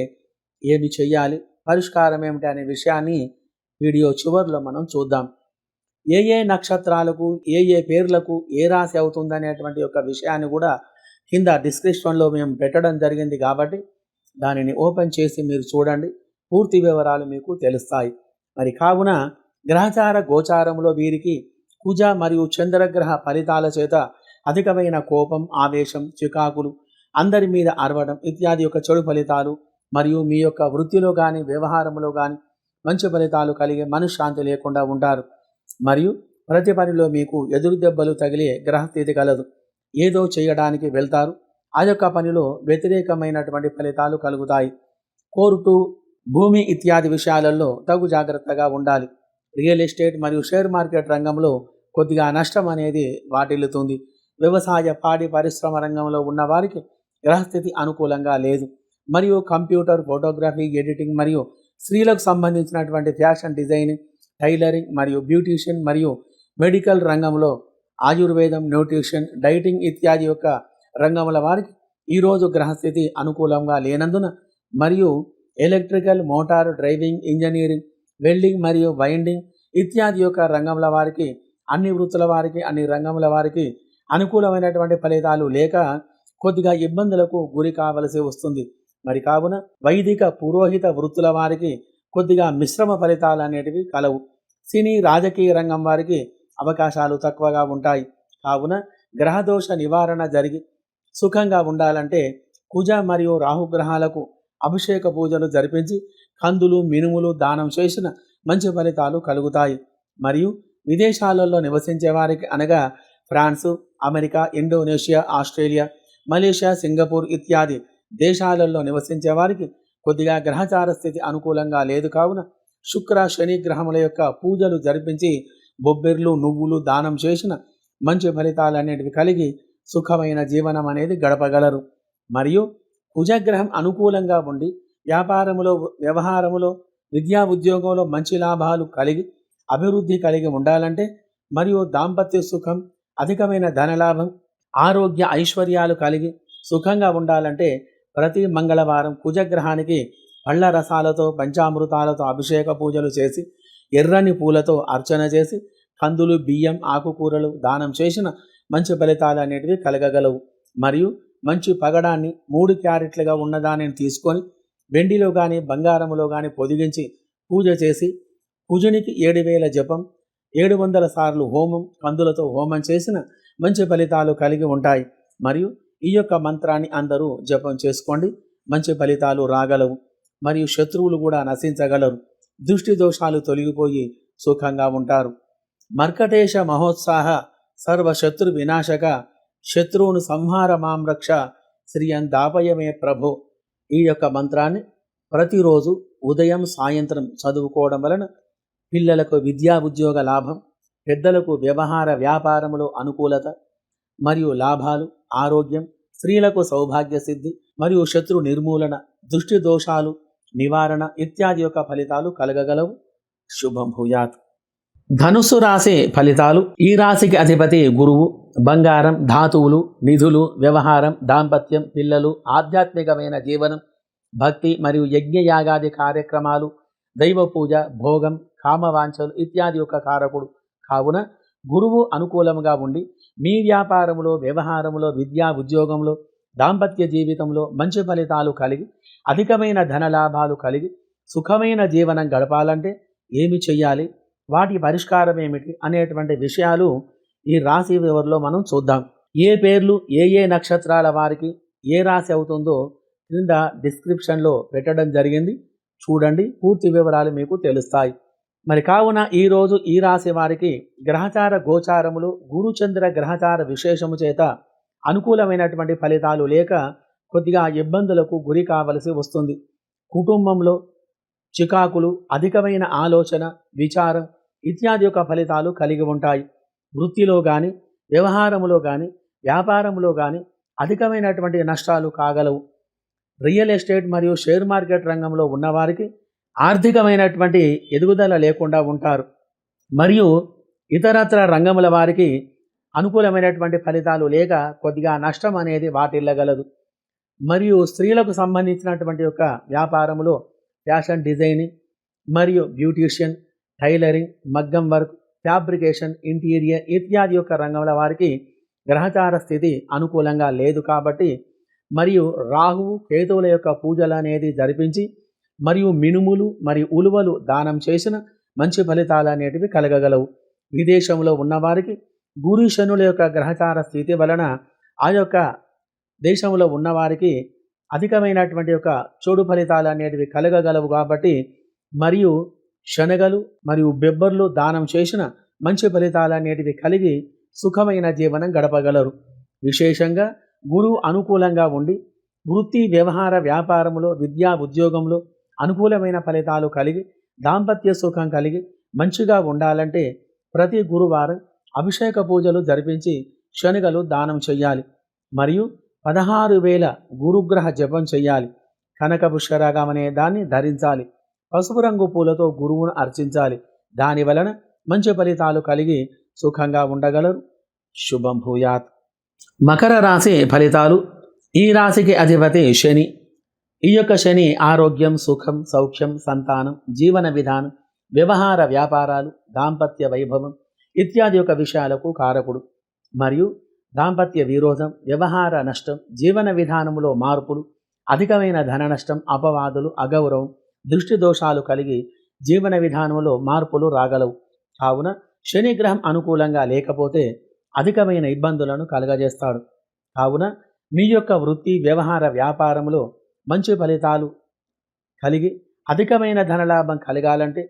[SPEAKER 1] ఏమి చెయ్యాలి, పరిష్కారం ఏమిటి అనే విషయాన్ని వీడియో చివరిలో మనం చూద్దాం. ఏ నక్షత్రాలకు, ఏ పేర్లకు ఏ రాశి అవుతుందనేటువంటి యొక్క విషయాన్ని కూడా కింద డిస్క్రిప్షన్లో మేము పెట్టడం జరిగింది కాబట్టి దానిని ఓపెన్ చేసి మీరు చూడండి. పూర్తి వివరాలు మీకు తెలుస్తాయి. మరి కావున గ్రహచార గోచారంలో వీరికి కుజ మరియు చంద్రగ్రహ ఫలితాల చేత అధికమైన కోపం, ఆవేశం, చికాకులు, అందరి మీద అరవడం ఇత్యాది యొక్క చెడు ఫలితాలు మరియు మీ యొక్క వృత్తిలో కానీ వ్యవహారంలో కానీ మంచి ఫలితాలు కలిగే మనశ్శాంతి లేకుండా ఉంటారు. మరియు ప్రతి పనిలో మీకు ఎదురు దెబ్బలు తగిలే గ్రహస్థితి కలదు. ఏదో చేయడానికి వెళ్తారు, ఆ యొక్క పనిలో వ్యతిరేకమైనటువంటి ఫలితాలు కలుగుతాయి. కోర్టు, భూమి ఇత్యాది విషయాలలో తగు జాగ్రత్తగా ఉండాలి. రియల్ ఎస్టేట్ మరియు షేర్ మార్కెట్ రంగంలో కొద్దిగా నష్టం అనేది వాటిల్లుతుంది. వ్యవసాయ, పాడి పరిశ్రమ రంగంలో ఉన్న వారికి గ్రహస్థితి అనుకూలంగా లేదు. మరియు కంప్యూటర్, ఫోటోగ్రఫీ, ఎడిటింగ్ మరియు స్త్రీలకు సంబంధించినటువంటి ఫ్యాషన్ డిజైనింగ్, టైలరింగ్ మరియు బ్యూటీషియన్ మరియు మెడికల్ రంగంలో ఆయుర్వేదం, న్యూట్రిషన్, డైటింగ్ ఇత్యాది యొక్క రంగముల వారికి ఈరోజు గ్రహస్థితి అనుకూలంగా లేనందున మరియు electrical, motor, driving, engineering, welding మరియు వైండింగ్ ఇత్యాది యొక్క రంగముల వారికి, అన్ని వృత్తుల వారికి, అన్ని రంగముల వారికి అనుకూలమైనటువంటి ఫలితాలు లేక కొద్దిగా ఇబ్బందులకు గురి కావలసి వస్తుంది. మరి కావున వైదిక, పురోహిత వృత్తుల వారికి కొద్దిగా మిశ్రమ ఫలితాలు అనేటివి కలవు. సినీ రాజకీయ రంగం వారికి అవకాశాలు తక్కువగా ఉంటాయి. కావున గ్రహదోష నివారణ జరిగి సుఖంగా ఉండాలంటే కుజ మరియు రాహుగ్రహాలకు అభిషేక పూజలు జరిపించి కందులు, మినుములు దానం చేసిన మంచి ఫలితాలు కలుగుతాయి. మరియు విదేశాలలో నివసించే వారికి అనగా France, America, Indonesia, Australia, Malaysia, Singapore ఇత్యాది దేశాలలో నివసించే వారికి కొద్దిగా గ్రహచార స్థితి అనుకూలంగా లేదు. కావున శుక్ర, శని గ్రహముల యొక్క పూజలు జరిపించి బొబ్బెర్లు, నువ్వులు దానం చేసిన మంచి ఫలితాలు అనేటివి కలిగి సుఖమైన జీవనం అనేది గడపగలరు. మరియు కుజగ్రహం అనుకూలంగా ఉండి వ్యాపారములో, వ్యవహారములో, విద్యా ఉద్యోగంలో మంచి లాభాలు కలిగి అభివృద్ధి కలిగి ఉండాలంటే మరియు దాంపత్య సుఖం, అధికమైన ధనలాభం, ఆరోగ్య ఐశ్వర్యాలు కలిగి సుఖంగా ఉండాలంటే ప్రతి మంగళవారం కుజగ్రహానికి పళ్ళ రసాలతో, పంచామృతాలతో అభిషేక పూజలు చేసి ఎర్రని పూలతో అర్చన చేసి కందులు, బియ్యం, ఆకుకూరలు దానం చేసిన మంచి ఫలితాలు అనేటివి కలగగలవు. మరియు మంచి పగడాన్ని 3 క్యారెట్లుగా ఉన్నదానిని తీసుకొని వెండిలో కానీ బంగారములో కానీ పొదిగించి పూజ చేసి కుజునికి 7,000 జపం, 700 సార్లు హోమం, కందులతో హోమం చేసిన మంచి ఫలితాలు కలిగి ఉంటాయి. మరియు ఈ యొక్క మంత్రాన్ని అందరూ జపం చేసుకోండి, మంచి ఫలితాలు రాగలవు. మరియు శత్రువులు కూడా నశించగలరు. దృష్టి దోషాలు తొలగిపోయి సుఖంగా ఉంటారు. మర్కటేశ మహోత్సాహ సర్వశత్రు వినాశక శత్రువును సంహార మాం రక్ష శ్రియం దాపయమే ప్రభో. ఈ యొక్క మంత్రాన్ని ప్రతిరోజు ఉదయం సాయంత్రం చదువుకోవడం వలన పిల్లలకు విద్యా ఉద్యోగ లాభం, పెద్దలకు వ్యవహార వ్యాపారములో అనుకూలత మరియు లాభాలు, ఆరోగ్యం, స్త్రీలకు సౌభాగ్య సిద్ధి మరియు శత్రు నిర్మూలన, దృష్టి దోషాలు నివారణ ఇత్యాది యొక్క ఫలితాలు కలగగలవు. శుభం భూయాత్. ధనుస్సు రాశి ఫలితాలు. ఈ రాశికి అధిపతి గురువు. బంగారం, ధాతువులు, నిధులు, వ్యవహారం, దాంపత్యం, పిల్లలు, ఆధ్యాత్మికమైన జీవనం, భక్తి మరియు యజ్ఞయాగాది కార్యక్రమాలు, దైవ పూజ, భోగం, కామవాంఛలు ఇత్యాది యొక్క కారకుడు. కావున గురువు అనుకూలంగా ఉండి మీ వ్యాపారములో, వ్యవహారములో, విద్యా ఉద్యోగంలో, దాంపత్య జీవితంలో మంచి ఫలితాలు కలిగి అధికమైన ధనలాభాలు కలిగి సుఖమైన జీవనం గడపాలంటే ఏమి చెయ్యాలి, వాటి పరిష్కారం ఏమిటి అనేటువంటి విషయాలు ఈ రాశి వివరంలో మనం చూద్దాం. ఏ పేర్లు ఏ నక్షత్రాల వారికి ఏ రాశి అవుతుందో క్రింద డిస్క్రిప్షన్లో పెట్టడం జరిగింది, చూడండి, పూర్తి వివరాలు మీకు తెలుస్తాయి. మరి కావున ఈరోజు ఈ రాశి వారికి గ్రహచార గోచారములు గురుచంద్ర గ్రహచార విశేషము చేత అనుకూలమైనటువంటి ఫలితాలు లేక కొద్దిగా ఇబ్బందులకు గురి కావలసి వస్తుంది. కుటుంబంలో చికాకులు, అధికమైన ఆలోచన, విచారం ఇత్యాది యొక్క ఫలితాలు కలిగి ఉంటాయి. వృత్తిలో కానీ, వ్యవహారములో కానీ, వ్యాపారంలో కానీ అధికమైనటువంటి నష్టాలు కాగలవు. రియల్ ఎస్టేట్ మరియు షేర్ మార్కెట్ రంగంలో ఉన్నవారికి ఆర్థికమైనటువంటి ఎదుగుదల లేకుండా ఉంటారు. మరియు ఇతరత్ర రంగముల వారికి అనుకూలమైనటువంటి ఫలితాలు లేక కొద్దిగా నష్టం అనేది వాటిల్లగలదు. మరియు స్త్రీలకు సంబంధించినటువంటి యొక్క వ్యాపారములో ఫ్యాషన్ డిజైనింగ్ మరియు బ్యూటీషియన్, టైలరింగ్, మగ్గం వర్క్, ఫ్యాబ్రికేషన్, ఇంటీరియర్ ఇత్యాది యొక్క రంగముల వారికి గ్రహచార స్థితి అనుకూలంగా లేదు కాబట్టి మరియు రాహువు కేతువుల యొక్క పూజలు అనేది జరిపించి మరియు మినుములు మరియు ఉలువలు దానం చేసిన మంచి ఫలితాలు అనేటివి కలగగలవు. విదేశంలో ఉన్నవారికి గురు శనుల యొక్క గ్రహచార స్థితి వలన ఆ యొక్క దేశంలో ఉన్నవారికి అధికమైనటువంటి యొక్క చెడు ఫలితాలు అనేటివి కలగగలవు కాబట్టి మరియు శనగలు మరియు బెబ్బర్లు దానం చేసిన మంచి ఫలితాలు అనేటివి కలిగి సుఖమైన జీవనం గడపగలరు. విశేషంగా గురువు అనుకూలంగా ఉండి వృత్తి, వ్యవహార, వ్యాపారములో, విద్యా ఉద్యోగంలో అనుకూలమైన ఫలితాలు కలిగి దాంపత్య సుఖం కలిగి మంచిగా ఉండాలంటే ప్రతి గురువారం అభిషేక పూజలు జరిపించి శనగలు దానం చెయ్యాలి. మరియు 16,000 గురుగ్రహ జపం చెయ్యాలి. కనక పుష్కరాగం అనే దాన్ని ధరించాలి. పసుపు రంగు పూలతో గురువును అర్చించాలి. దాని వలన మంచి ఫలితాలు కలిగి సుఖంగా ఉండగలరు. శుభం భూయాత్. మకర రాశి ఫలితాలు. ఈ రాశికి అధిపతి శని. ఈ యొక్క శని ఆరోగ్యం, సుఖం, సౌఖ్యం, సంతానం, జీవన విధానం, వ్యవహార వ్యాపారాలు, దాంపత్య వైభవం ఇత్యాది యొక్క విషయాలకు కారకుడు. మరియు దాంపత్య విరోధం, వ్యవహార నష్టం, జీవన విధానములో మార్పులు, అధికమైన ధన నష్టం, అపవాదులు, అగౌరవం, దృష్టి దోషాలు కలిగి జీవన విధానంలో మార్పులు రాగలవు. కావున శని గ్రహం అనుకూలంగా లేకపోతే అధికమైన ఇబ్బందులను కలగజేస్తాడు. కావున మీ యొక్క వృత్తి, వ్యవహార వ్యాపారంలో మంచి ఫలితాలు కలిగి అధికమైన ధనలాభం కలగాలంటే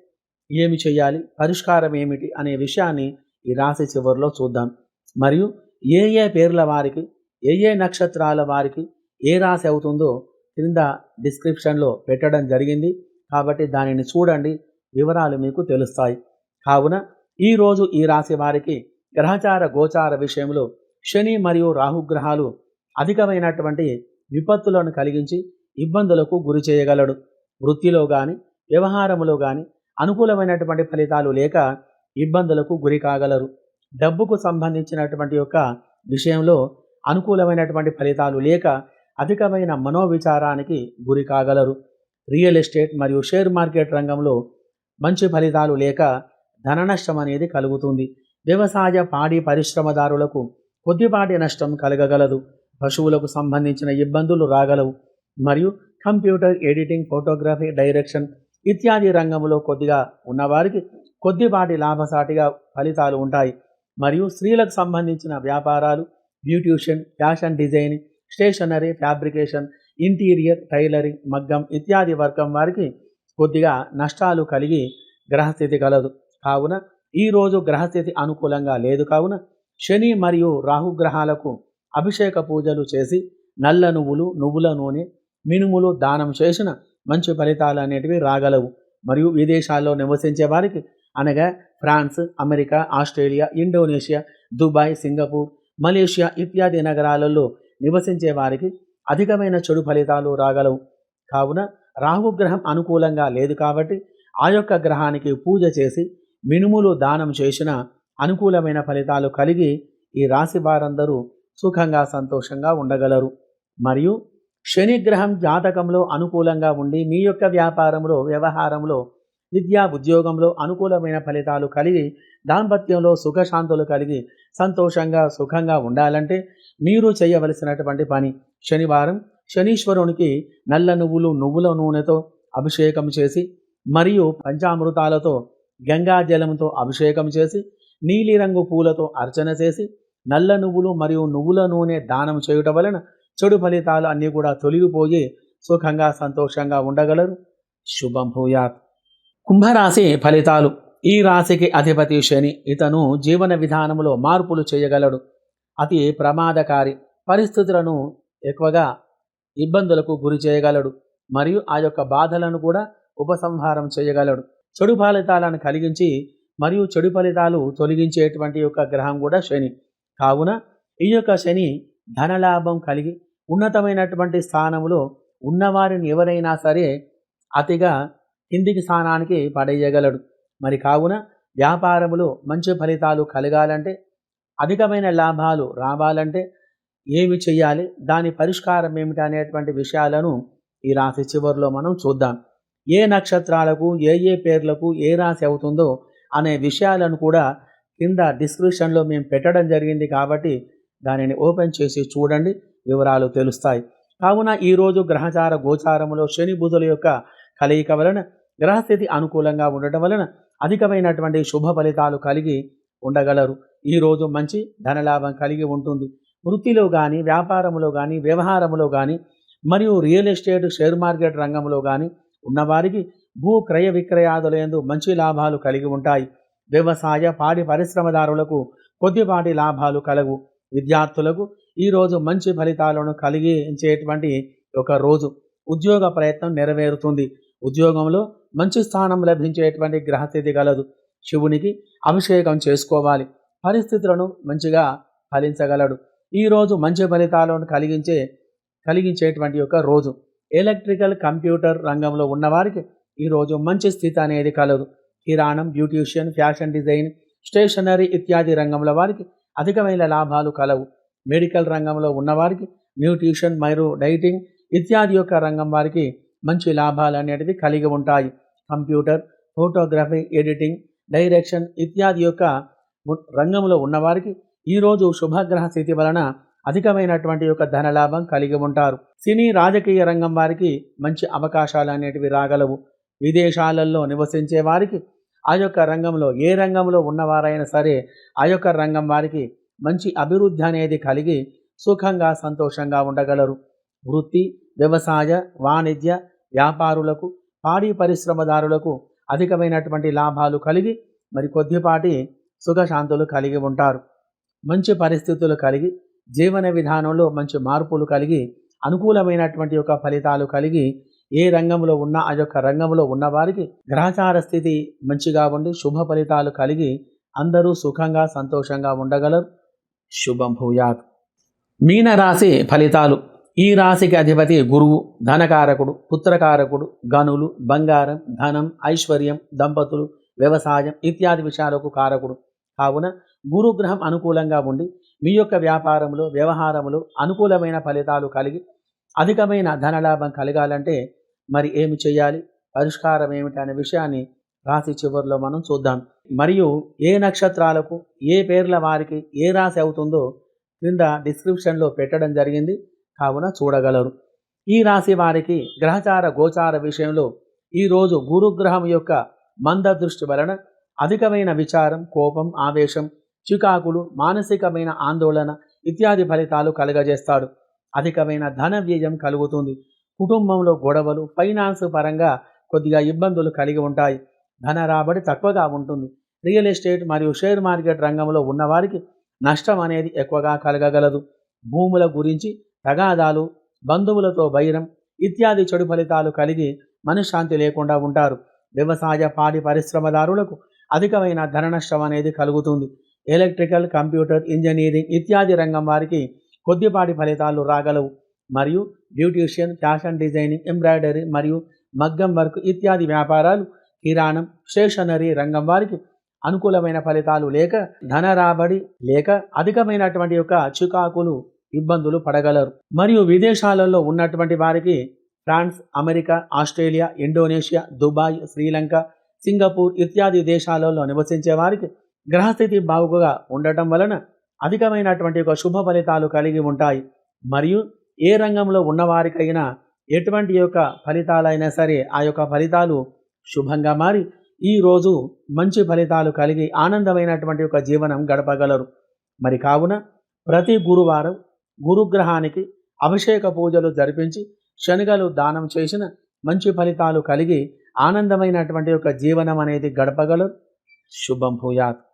[SPEAKER 1] ఏమి చేయాలి, పరిష్కారం ఏమిటి అనే విషయాన్ని ఈ రాశి చివరిలో చూద్దాం. మరియు ఏ పేర్ల వారికి ఏ నక్షత్రాల వారికి ఏ రాశి అవుతుందో క్రింద డిస్క్రిప్షన్లో పెట్టడం జరిగింది కాబట్టి దానిని చూడండి, వివరాలు మీకు తెలుస్తాయి. కావున ఈరోజు ఈ రాశి వారికి గ్రహచార గోచార విషయంలో శని మరియు రాహుగ్రహాలు అధికమైనటువంటి విపత్తులను కలిగించి ఇబ్బందులకు గురి చేయగలడు. వృత్తిలో కానీ, వ్యవహారములో కానీ అనుకూలమైనటువంటి ఫలితాలు లేక ఇబ్బందులకు గురి కాగలరు. డబ్బుకు సంబంధించినటువంటి యొక్క విషయంలో అనుకూలమైనటువంటి ఫలితాలు లేక అధికమైన మనోవిచారానికి గురి కాగలరు. రియల్ ఎస్టేట్ మరియు షేర్ మార్కెట్ రంగంలో మంచి ఫలితాలు లేక ధన నష్టం అనేది కలుగుతుంది. వ్యవసాయ, పాడి పరిశ్రమదారులకు కొద్దిపాటి నష్టం కలగగలదు. పశువులకు సంబంధించిన ఇబ్బందులు రాగలవు. మరియు కంప్యూటర్, ఎడిటింగ్, ఫోటోగ్రఫీ, డైరెక్షన్ ఇత్యాది రంగంలో కొద్దిగా ఉన్నవారికి కొద్దిపాటి లాభసాటిగా ఫలితాలు ఉంటాయి. మరియు స్త్రీలకు సంబంధించిన వ్యాపారాలు, beautician, fashion designing, stationery, fabrication, interior, tailoring, మగ్గం ఇత్యాది వర్గం వారికి కొద్దిగా నష్టాలు కలిగి గ్రహస్థితి కలదు. కావున ఈరోజు గ్రహస్థితి అనుకూలంగా లేదు. కావున శని మరియు రాహుగ్రహాలకు అభిషేక పూజలు చేసి నల్ల నువ్వులు, నువ్వుల నూనె, మినుములు దానం చేసిన మంచి ఫలితాలు అనేటివి రాగలవు. మరియు విదేశాల్లో నివసించే వారికి అనగా France, America, Australia, Indonesia, Dubai, Singapore, Malaysia ఇత్యాది నగరాలలో నివసించే వారికి అధికమైన చెడు ఫలితాలు రాగలవు. కావున రాహుగ్రహం అనుకూలంగా లేదు కాబట్టి ఆ యొక్క గ్రహానికి పూజ చేసి మినుములు దానం చేసిన అనుకూలమైన ఫలితాలు కలిగి ఈ రాశి వారందరూ సుఖంగా సంతోషంగా ఉండగలరు. మరియు శనిగ్రహం జాతకంలో అనుకూలంగా ఉండి మీ యొక్క వ్యాపారంలో, వ్యవహారంలో, విద్యా ఉద్యోగంలో అనుకూలమైన ఫలితాలు కలిగి దాంపత్యంలో సుఖశాంతులు కలిగి సంతోషంగా సుఖంగా ఉండాలంటే మీరు చేయవలసినటువంటి పని శనివారం శనీశ్వరునికి నల్ల నువ్వులు, నువ్వుల నూనెతో అభిషేకం చేసి మరియు పంచామృతాలతో గంగా జలంతో అభిషేకం చేసి నీలిరంగు పూలతో అర్చన చేసి నల్ల నువ్వులు మరియు నువ్వుల నూనె దానం చేయుట వలన చెడు ఫలితాలు అన్నీ కూడా తొలగిపోయి సుఖంగా సంతోషంగా ఉండగలరు. శుభం భూయాత్. కుంభరాశి ఫలితాలు. ఈ రాశికి అధిపతి శని. ఇతను జీవన విధానంలో మార్పులు చేయగలడు. అతి ప్రమాదకారి పరిస్థితులను ఎక్కువగా ఇబ్బందులకు గురి చేయగలడు మరియు ఆ యొక్క బాధలను కూడా ఉపసంహారం చేయగలడు. చెడు ఫలితాలను కలిగించి మరియు చెడు ఫలితాలు తొలగించేటువంటి యొక్క గ్రహం కూడా శని. కావున ఈ యొక్క శని ధనలాభం కలిగి ఉన్నతమైనటువంటి స్థానంలో ఉన్నవారిని ఎవరైనా సరే అతిగా కిందికి స్థానానికి పడేయగలడు. మరి కావున వ్యాపారములో మంచి ఫలితాలు కలగాలంటే, అధికమైన లాభాలు రావాలంటే ఏమి చేయాలి, దాని పరిష్కారం ఏమిటి అనేటువంటి విషయాలను ఈ రాశి చివరిలో మనం చూద్దాం. ఏ నక్షత్రాలకు ఏ ఏ పేర్లకు ఏ రాశి అవుతుందో అనే విషయాలను కూడా కింద డిస్క్రిప్షన్లో మేము పెట్టడం జరిగింది కాబట్టి దానిని ఓపెన్ చేసి చూడండి, వివరాలు తెలుస్తాయి. కావున ఈరోజు గ్రహచార గోచారములో శని బుధుల యొక్క కలయిక వలన గ్రహస్థితి అనుకూలంగా ఉండటం వలన అధికమైనటువంటి శుభ ఫలితాలు కలిగి ఉండగలరు. ఈరోజు మంచి ధనలాభం కలిగి ఉంటుంది. వృత్తిలో కానీ, వ్యాపారంలో కానీ, వ్యవహారంలో కానీ మరియు రియల్ ఎస్టేట్, షేర్ మార్కెట్ రంగంలో కానీ ఉన్నవారికి భూ క్రయ విక్రయాదులందు మంచి లాభాలు కలిగి ఉంటాయి. వ్యవసాయ, పాడి పరిశ్రమదారులకు కొద్దిపాటి లాభాలు కలవు. విద్యార్థులకు ఈరోజు మంచి ఫలితాలను కలిగించేటువంటి ఒక రోజు. ఉద్యోగ ప్రయత్నం నెరవేరుతుంది. ఉద్యోగంలో మంచి స్థానం లభించేటువంటి గ్రహస్థితి గలదు. శివునికి అభిషేకం చేసుకోవాలి. పరిస్థితులను మంచిగా ఫలించగలడు. ఈరోజు మంచి ఫలితాలను కలిగించేటువంటి ఒక రోజు. ఎలక్ట్రికల్, కంప్యూటర్ రంగంలో ఉన్నవారికి ఈరోజు మంచి స్థితి అనేది కలదు. కిరాణం, బ్యూటీషియన్, ఫ్యాషన్ డిజైన్, స్టేషనరీ ఇత్యాది రంగంలో వారికి అధికమైన లాభాలు కలవు. మెడికల్ రంగంలో ఉన్నవారికి న్యూట్రిషన్ మరియు డైటింగ్ ఇత్యాది యొక్క రంగం వారికి మంచి లాభాలు అనేటివి కలిగి ఉంటాయి. కంప్యూటర్, ఫోటోగ్రఫీ, ఎడిటింగ్, డైరెక్షన్ ఇత్యాది యొక్క రంగంలో ఉన్నవారికి ఈరోజు శుభగ్రహ స్థితి వలన అధికమైనటువంటి యొక్క ధనలాభం కలిగి ఉంటారు. సినీ, రాజకీయ రంగం వారికి మంచి అవకాశాలు అనేటివి రాగలవు. విదేశాలలో నివసించే వారికి ఆ యొక్క రంగంలో ఏ రంగంలో ఉన్నవారైనా సరే ఆ యొక్క రంగం వారికి మంచి అభివృద్ధి అనేది కలిగి సుఖంగా సంతోషంగా ఉండగలరు. వృత్తి, వ్యవసాయ, వాణిజ్య వ్యాపారులకు, పాడి పరిశ్రమదారులకు అధికమైనటువంటి లాభాలు కలిగి మరి కొద్దిపాటి సుఖశాంతులు కలిగి ఉంటారు. మంచి పరిస్థితులు కలిగి జీవన విధానంలో మంచి మార్పులు కలిగి అనుకూలమైనటువంటి యొక్క ఫలితాలు కలిగి ఏ రంగంలో ఉన్నా ఆ యొక్క రంగంలో ఉన్నవారికి గ్రహచార స్థితి మంచిగా ఉండి శుభ ఫలితాలు కలిగి అందరూ సుఖంగా సంతోషంగా ఉండగలరు. శుభం భూయాత్. మీనరాశి ఫలితాలు. ఈ రాశికి అధిపతి గురువు, ధనకారకుడు, పుత్రకారకుడు, గనులు, బంగారం, ధనం, ఐశ్వర్యం, దంపతులు, వ్యవసాయం ఇత్యాది విషయాలకు కారకుడు. కావున గురుగ్రహం అనుకూలంగా ఉండి మీ యొక్క వ్యాపారంలో, వ్యవహారంలో అనుకూలమైన ఫలితాలు కలిగి అధికమైన ధనలాభం కలగాలంటే మరి ఏమి చేయాలి, పరిష్కారం ఏమిటి అనే విషయాన్ని రాశి చివరిలో మనం చూద్దాం. మరియు ఏ నక్షత్రాలకు ఏ పేర్ల వారికి ఏ రాశి అవుతుందో క్రింద డిస్క్రిప్షన్లో పెట్టడం జరిగింది, కావున చూడగలరు. ఈ రాశి వారికి గ్రహచార గోచార విషయంలో ఈరోజు గురుగ్రహం యొక్క మంద దృష్టి వలన అధికమైన విచారం, కోపం, ఆవేశం, చికాకులు, మానసికమైన ఆందోళన ఇత్యాది ఫలితాలు కలుగజేస్తాడు. అధికమైన ధన వ్యయం కలుగుతుంది. కుటుంబంలో గొడవలు, ఫైనాన్స్ పరంగా కొద్దిగా ఇబ్బందులు కలిగి ఉంటాయి. ధన రాబడి తక్కువగా ఉంటుంది. రియల్ ఎస్టేట్ మరియు షేర్ మార్కెట్ రంగంలో ఉన్నవారికి నష్టం అనేది ఎక్కువగా కలగగలదు. భూముల గురించి తగాదాలు, బంధువులతో వైరం ఇత్యాది చెడు ఫలితాలు కలిగి మనశ్శాంతి లేకుండా ఉంటారు. వ్యవసాయ పాడి పరిశ్రమదారులకు అధికమైన ధన నష్టం అనేది కలుగుతుంది. ఎలక్ట్రికల్, కంప్యూటర్, ఇంజనీరింగ్ ఇత్యాది రంగం వారికి కొద్దిపాటి ఫలితాలు రాగలవు. మరియు బ్యూటీషియన్, ఫ్యాషన్ డిజైనింగ్, ఎంబ్రాయిడరీ మరియు మగ్గం వర్క్ ఇత్యాది వ్యాపారాలు, కిరాణం, స్టేషనరీ రంగం వారికి అనుకూలమైన ఫలితాలు లేక ధన రాబడి లేక అధికమైనటువంటి యొక్క చికాకులు, ఇబ్బందులు పడగలరు. మరియు విదేశాలలో ఉన్నటువంటి వారికి France, America, Australia, Indonesia, Dubai, Sri Lanka, Singapore ఇత్యాది దేశాలలో నివసించే వారికి గ్రహస్థితి బాగుగా ఉండటం వలన అధికమైనటువంటి యొక్క శుభ ఫలితాలు కలిగి ఉంటాయి. మరియు ఏ రంగంలో ఉన్నవారికైనా ఎటువంటి యొక్క ఫలితాలైనా సరే ఆ యొక్క ఫలితాలు శుభంగా మారి ఈరోజు మంచి ఫలితాలు కలిగి ఆనందమైనటువంటి యొక్క జీవనం గడపగలరు. మరి కావున ప్రతి గురువారం గురుగ్రహానికి అభిషేక పూజలు జరిపించి శనగలు దానం చేసిన మంచి ఫలితాలు కలిగి ఆనందమైనటువంటి యొక్క జీవనం అనేది గడపగలరు. శుభం భూయాత్.